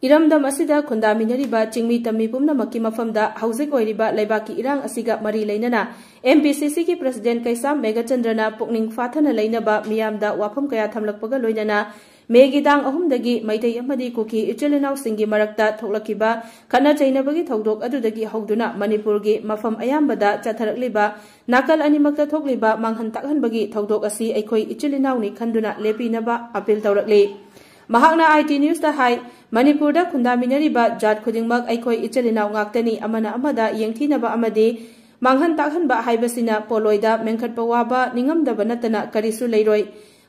इरमदम असिदा खुंदामिनरिबा चिंगमी तमी पुमनमक्की मफमदा हौजिक ओइरिबा लेबाकी इरांग असिगा मरी लैनना एमपीसीसी की प्रेसिडेंट कैसाम मेघचंद्रना पुकनिंग फाथना लैनबा मियामदा वाफम कया थमलकपगा लोइनना मेगी दांग अहुमदगी मैतै अमदी कुकी इचलिनाव सिंगी मरक्ता थोलकिबा खना चैनबगी थौदोक अदुदगी हौदुना मणिपुरगी मफम अयामबदा चथरकलिबा नाकल अनिमक्ता थोकलिबा मांगहन ताकहनबगी थौदोक असि अखोई इचलिनावनि खंदुना लेपिनबा अपील तौरकली महाकना आईटी न्यूज दा हाई मणिपुर खुंदामिनरिबा जात खुदिंगमक अखोई इचलिनाव ngaktani amana amada yengthinaba amadi manghan takhanba haibasina poloida mengkhatpa waba ningamdaba natana karisu leiroi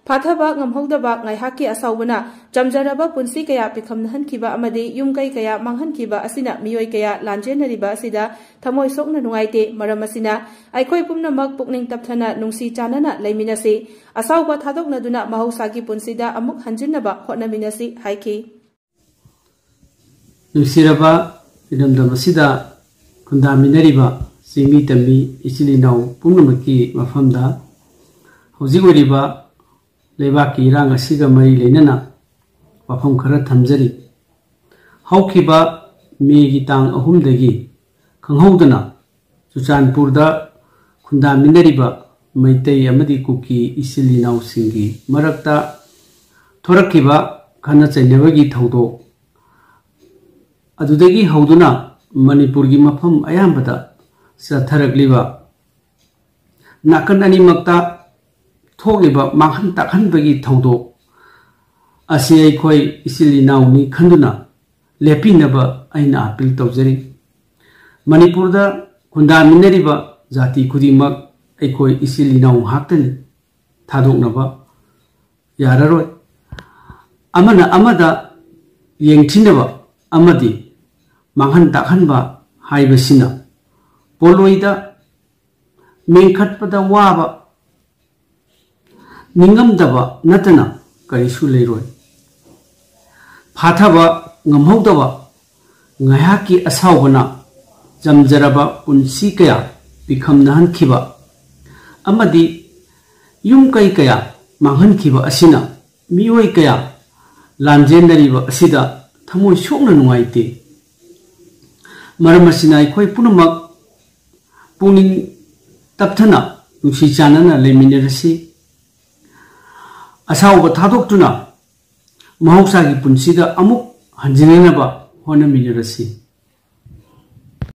फाथबा ngamhogdaba ngaihaki asawbana jamjaraba punsi kaya pikhamnahankiba amadi yumkai kaya manghankiba asina miyoi kaya lanjenariba asida thamoi sokna nungaite maram asina aikhoi pumnamak pukning tapthana nungsi chanana leiminasi asawba thadokna duna mahausagi punsida amuk hanjinnaba hotnaminasi haiki nungsiraba idamdam asida kundaminariba simi tami ichilinau pumnamaki mafamda hojigoriba लेबाकी इरांग असिगा मरी लेनना वफम खरा थमजरी हौखिबा Maggi तांग अहुमदगी खंगहौदना चुचानपुरदा खुंदामिनरिबा Meitei अमदी cookie इसिलिनाव सिंगी मरक्ता थोरकिबा खना चैनबगी थौदो अदुदगी हौदुना मणिपुरगी मफम अयामबदा चथरकलिबा नाकन अनिमक्ता थोगलिबा मांगहन ताकहनबगी थौदो असी अखोई इसिलिनावनि खंदुना लेपिनबा अइना appeal तौजरी मणिपुरदा खुंदामिनरिबा जाति खुदिमक अखोई इसिलिनाव हाक्तनि थादोकनबा याररोय अमना अमदा येंगथिनबा अमदि मांगहन ताकहनबा हाइबसिना पोलोइदा मेंखटपदा Baba निंगमदबा नतना करिसु लेरोय फाथबा ngамहौदबा ngaihaki asawbana jamjaraba punsi kaya pikhamnahankiba amadi yumkai kaya manghankiba asina miyoi kaya lanjendariba asida thamoi sokna nungaite maramasina ikhoi punamak puning tapthana nungsi chanana leminarasi असाउब थादोक्तुना महौसागी पुंसीदा अमुक हंजिननबा होनमिनरसी।